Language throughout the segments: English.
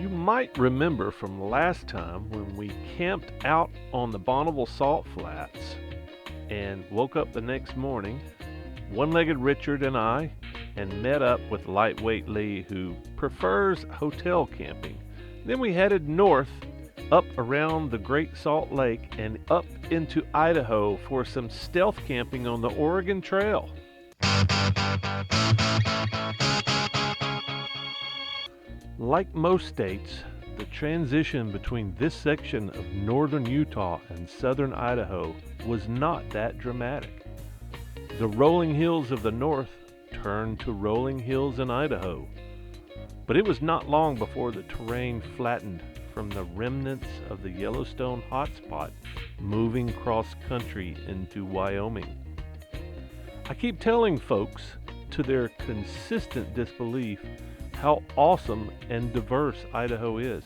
You might remember from last time when we camped out on the Bonneville Salt Flats and woke up the next morning, one-legged Richard and I, and met up with Lightweight Lee, who prefers hotel camping. Then we headed north, up around the Great Salt Lake and up into Idaho for some stealth camping on the Oregon Trail. Like most states, the transition between this section of northern Utah and southern Idaho was not that dramatic. The rolling hills of the north turned to rolling hills in Idaho, but it was not long before the terrain flattened from the remnants of the Yellowstone hotspot moving cross-country into Wyoming. I keep telling folks, to their consistent disbelief, how awesome and diverse Idaho is.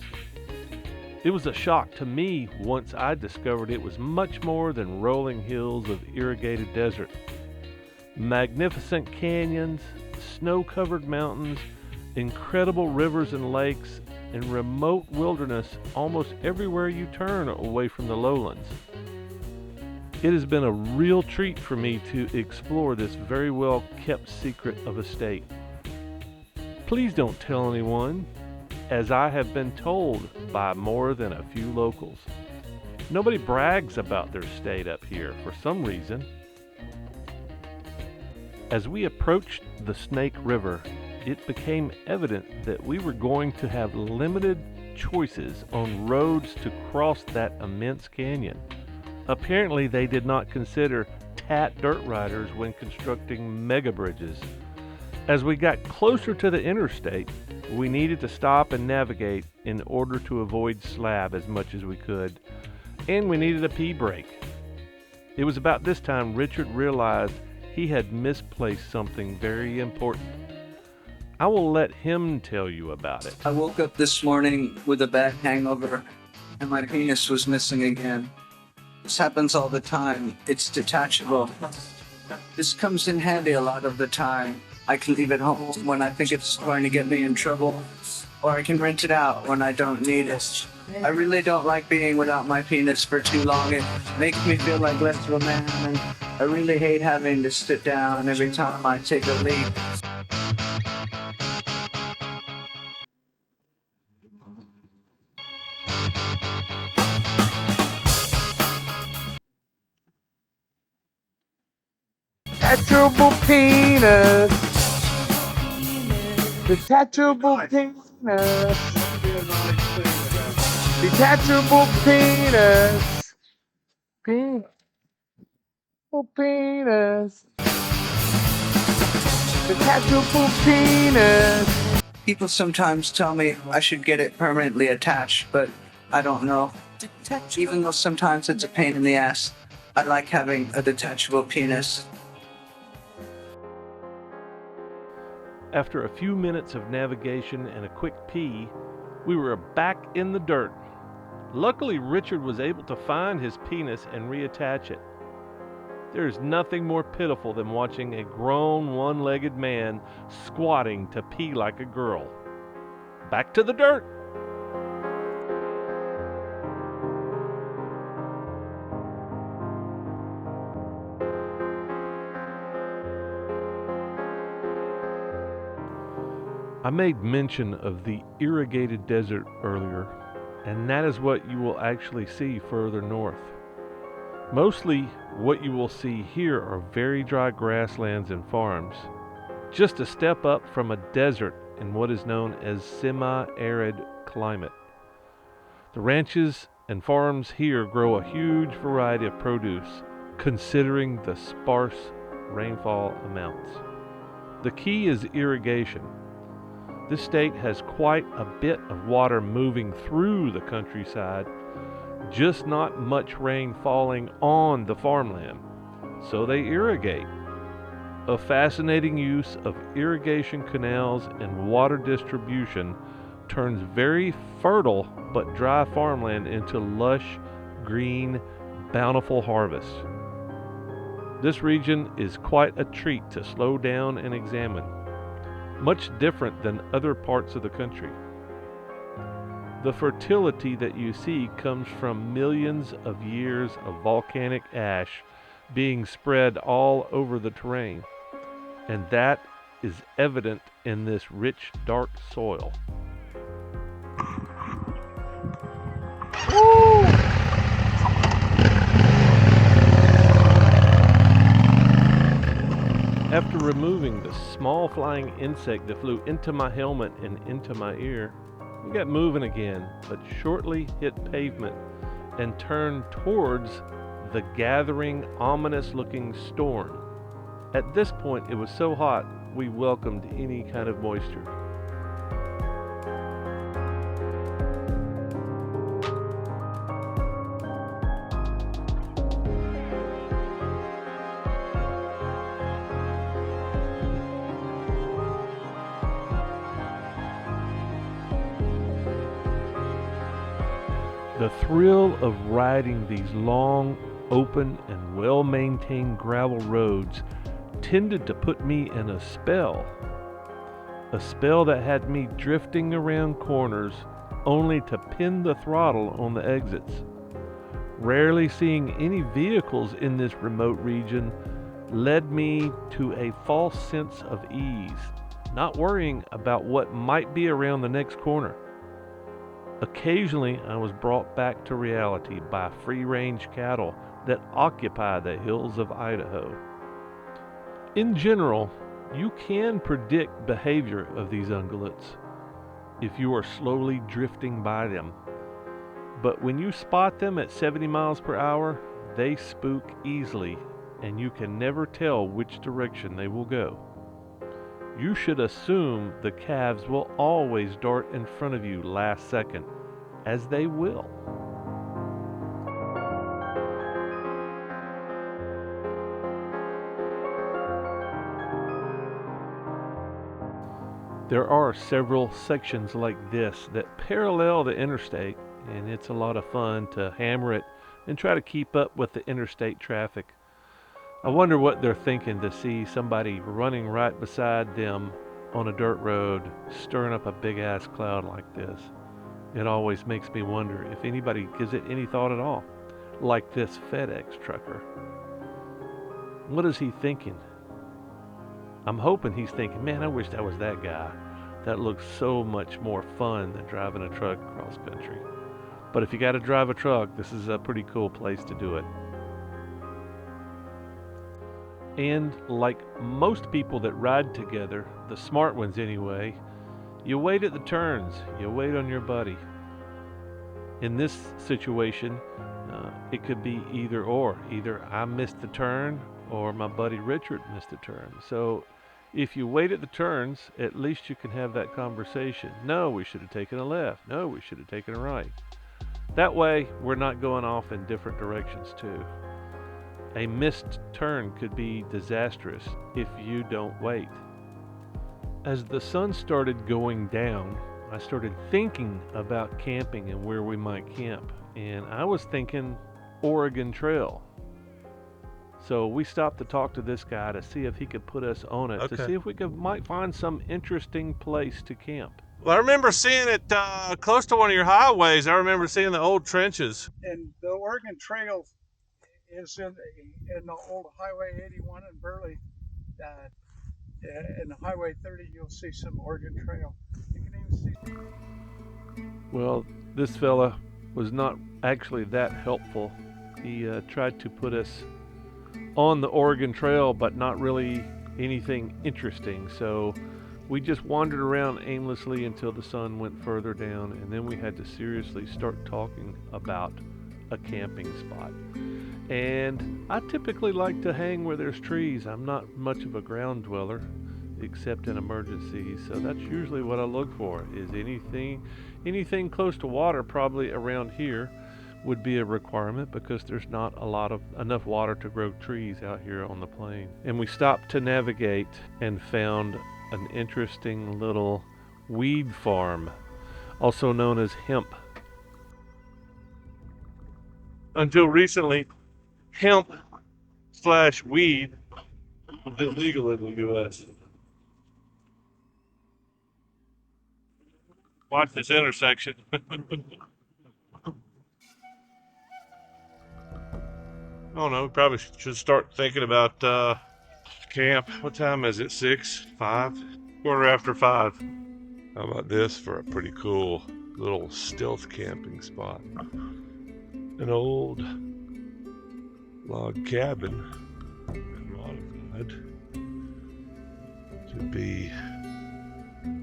It was a shock to me once I discovered it was much more than rolling hills of irrigated desert. Magnificent canyons, snow-covered mountains, incredible rivers and lakes, and remote wilderness almost everywhere you turn away from the lowlands. It has been a real treat for me to explore this very well kept secret of a state. Please don't tell anyone, as I have been told by more than a few locals. Nobody brags about their state up here for some reason. As we approached the Snake River, it became evident that we were going to have limited choices on roads to cross that immense canyon. Apparently, they did not consider dirt riders when constructing mega bridges. As we got closer to the interstate, we needed to stop and navigate in order to avoid slab as much as we could, and we needed a pee break. It was about this time Richard realized he had misplaced something very important. I will let him tell you about it. I woke up this morning with a bad hangover and my penis was missing again. This happens all the time. It's detachable. This comes in handy a lot of the time. I can leave it home when I think it's going to get me in trouble, or I can rent it out when I don't need it. I really don't like being without my penis for too long. It makes me feel like less of a man, and I really hate having to sit down every time I take a leak. Detachable penis. Detachable penis. Detachable penis. Penis. Detachable penis. People sometimes tell me I should get it permanently attached, but I don't know. Even though sometimes it's a pain in the ass, I like having a detachable penis. After a few minutes of navigation and a quick pee, we were back in the dirt. Luckily, Richard was able to find his penis and reattach it. There is nothing more pitiful than watching a grown one-legged man squatting to pee like a girl. Back to the dirt! I made mention of the irrigated desert earlier, and that is what you will actually see further north. Mostly what you will see here are very dry grasslands and farms, just a step up from a desert in what is known as semi-arid climate. The ranches and farms here grow a huge variety of produce, considering the sparse rainfall amounts. The key is irrigation. This state has quite a bit of water moving through the countryside, just not much rain falling on the farmland, so they irrigate. A fascinating use of irrigation canals and water distribution turns very fertile but dry farmland into lush, green, bountiful harvests. This region is quite a treat to slow down and examine. Much different than other parts of the country. The fertility that you see comes from millions of years of volcanic ash being spread all over the terrain, and that is evident in this rich, dark soil. After removing the small flying insect that flew into my helmet and into my ear, we got moving again, but shortly hit pavement and turned towards the gathering, ominous-looking storm. At this point, it was so hot, we welcomed any kind of moisture. The thrill of riding these long, open, and well-maintained gravel roads tended to put me in a spell that had me drifting around corners only to pin the throttle on the exits. Rarely seeing any vehicles in this remote region led me to a false sense of ease, not worrying about what might be around the next corner. Occasionally, I was brought back to reality by free-range cattle that occupy the hills of Idaho. In general, you can predict behavior of these ungulates if you are slowly drifting by them. But when you spot them at 70 miles per hour, they spook easily, and you can never tell which direction they will go. You should assume the calves will always dart in front of you last second, as they will. There are several sections like this that parallel the interstate, and it's a lot of fun to hammer it and try to keep up with the interstate traffic. I wonder what they're thinking to see somebody running right beside them on a dirt road, stirring up a big ass cloud like this. It always makes me wonder if anybody gives it any thought at all, like this FedEx trucker. What is he thinking? I'm hoping he's thinking, man, I wish I was that guy. That looks so much more fun than driving a truck across country. But if you got to drive a truck, this is a pretty cool place to do it. And like most people that ride together, the smart ones anyway, you wait at the turns, you wait on your buddy. In this situation, it could be either or. Either I missed the turn or my buddy Richard missed the turn. So if you wait at the turns, at least you can have that conversation. No, we should have taken a left. No, we should have taken a right. That way, we're not going off in different directions too. A missed turn could be disastrous if you don't wait. As the sun started going down, I started thinking about camping and where we might camp. And I was thinking Oregon Trail. So we stopped to talk to this guy to see if he could put us on it, to see if we might find some interesting place to camp. Well, I remember seeing it close to one of your highways. I remember seeing the old trenches. And the Oregon Trail is in the old Highway 81 in Burley. In Highway 30, you'll see some Oregon Trail. You can even see. Well, this fella was not actually that helpful. He tried to put us on the Oregon Trail, but not really anything interesting. So we just wandered around aimlessly until the sun went further down, and then we had to seriously start talking about a camping spot. And I typically like to hang where there's trees. I'm not much of a ground dweller, except in emergencies. So that's usually what I look for, is anything close to water. Probably around here would be a requirement, because there's not enough water to grow trees out here on the plain. And we stopped to navigate and found an interesting little weed farm, also known as hemp. Until recently, hemp/weed was illegal in the U.S. Watch this intersection. I don't know. Probably should start thinking about camp. What time is it? 6, 5, quarter after 5. How about this for a pretty cool little stealth camping spot? An old log cabin been modified to be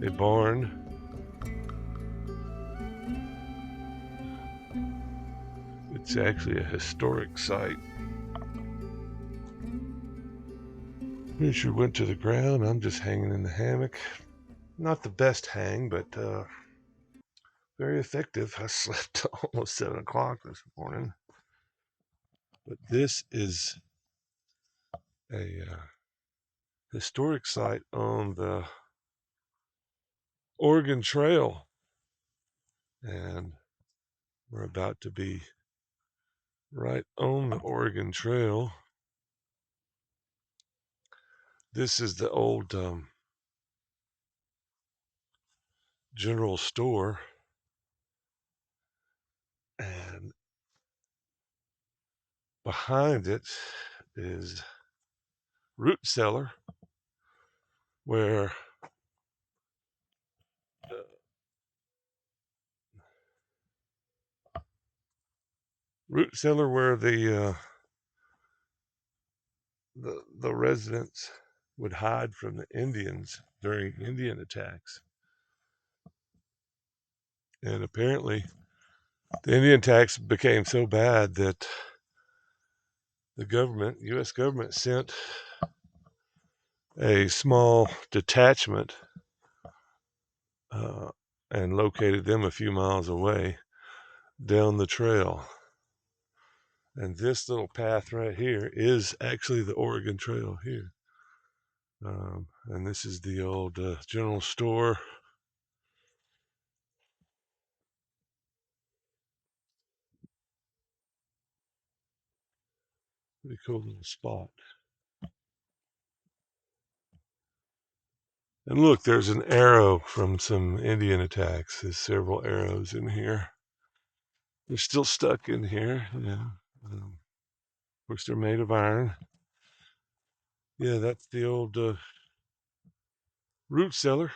a barn. It's actually a historic site. Fisher went to the ground. I'm just hanging in the hammock. Not the best hang, but very effective. I slept almost 7 o'clock this morning. But this is a historic site on the Oregon Trail. And we're about to be right on the Oregon Trail. This is the old general store. And behind it is root cellar, where the residents would hide from the Indians during Indian attacks. And apparently, the Indian attacks became so bad that the government, U.S. government, sent a small detachment and located them a few miles away down the trail. And this little path right here is actually the Oregon Trail here. And this is the old general store. Pretty cool little spot. And look, there's an arrow from some Indian attacks. There's several arrows in here. They're still stuck in here. Yeah. Of course, they're made of iron. Yeah, that's the old root cellar.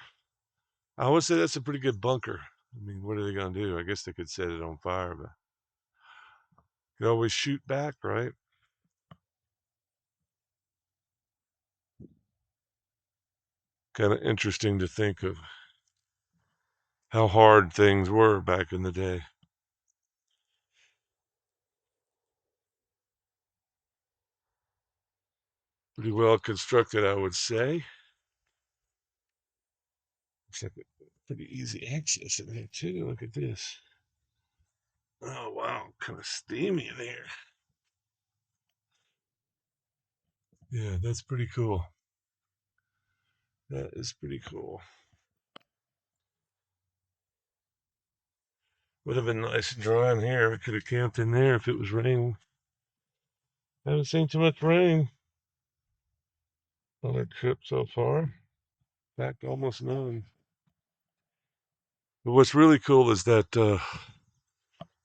I would say that's a pretty good bunker. I mean, what are they going to do? I guess they could set it on fire, but you can always shoot back, right? Kind of interesting to think of how hard things were back in the day. Pretty well constructed, I would say. Looks like a pretty easy access in here, too. Look at this. Oh, wow. Kind of steamy in here. Yeah, that's pretty cool. That is pretty cool. Would have been nice and dry in here. We could have camped in there if it was raining. Haven't seen too much rain on our trip so far. In fact, almost none. But what's really cool is that the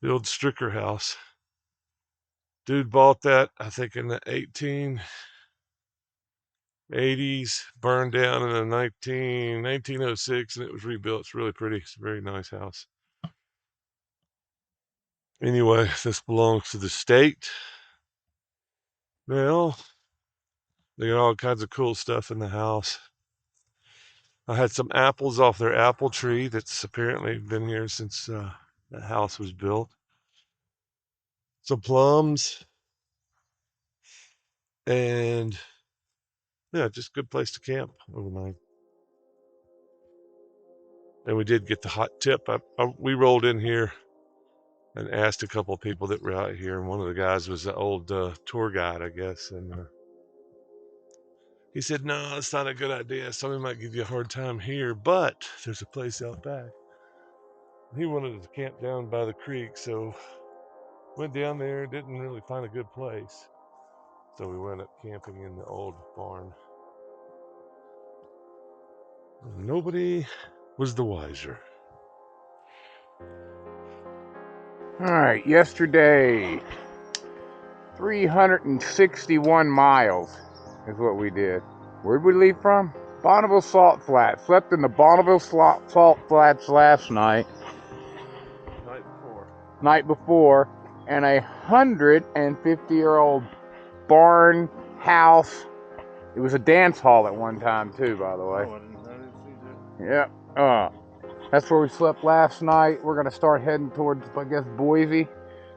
old Stricker house. Dude bought that, I think, in the 1880s, burned down in the 1906, and it was rebuilt. It's really pretty. It's a very nice house. Anyway, this belongs to the state. Well, they got all kinds of cool stuff in the house. I had some apples off their apple tree that's apparently been here since the house was built. Some plums, and yeah, just a good place to camp overnight. And we did get the hot tip. We rolled in here and asked a couple of people that were out here, and one of the guys was the old tour guide, I guess, and he said, "No, it's not a good idea. Somebody might give you a hard time here, but there's a place out back." He wanted to camp down by the creek, so went down there. Didn't really find a good place, so we wound up camping in the old barn. Nobody was the wiser. Alright, yesterday, 361 miles is what we did. Where'd we leave from? Bonneville Salt Flats. Slept in the Bonneville Salt Flats last night. Night before. And a 150-year-old barn house. It was a dance hall at one time too, by the way. Oh, I didn't see Yep. that. That's where we slept last night. We're gonna start heading towards, I guess, Boise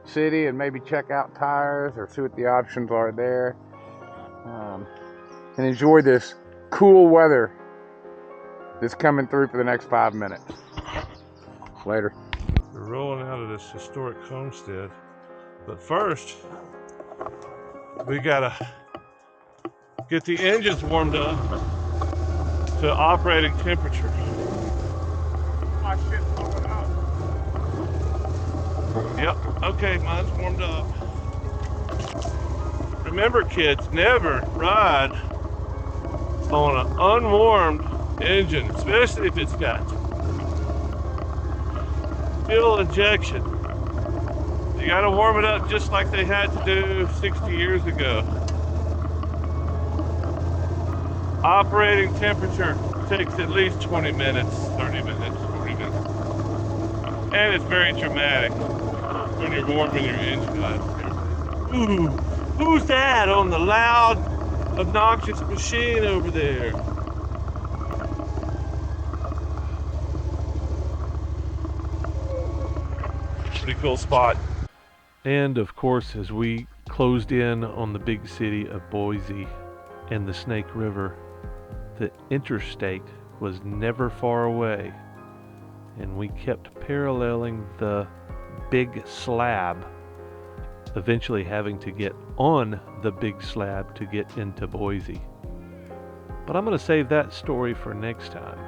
City and maybe check out tires or see what the options are there. And enjoy this cool weather that's coming through for the next 5 minutes. Later. We're rolling out of this historic homestead, but first we gotta get the engines warmed up to operating temperature. My shit's blowing up. Yep, okay, mine's warmed up. Remember, kids, never ride on an unwarmed engine, especially if it's got fuel injection. You gotta warm it up just like they had to do 60 years ago. Operating temperature takes at least 20 minutes, 30 minutes, 40 minutes. And it's very dramatic when you're warming your engine up. Ooh, who's that on the loud, obnoxious machine over there? Pretty cool spot. And of course, as we closed in on the big city of Boise and the Snake River, the interstate was never far away, and we kept paralleling the big slab, eventually having to get on the big slab to get into Boise. But I'm going to save that story for next time.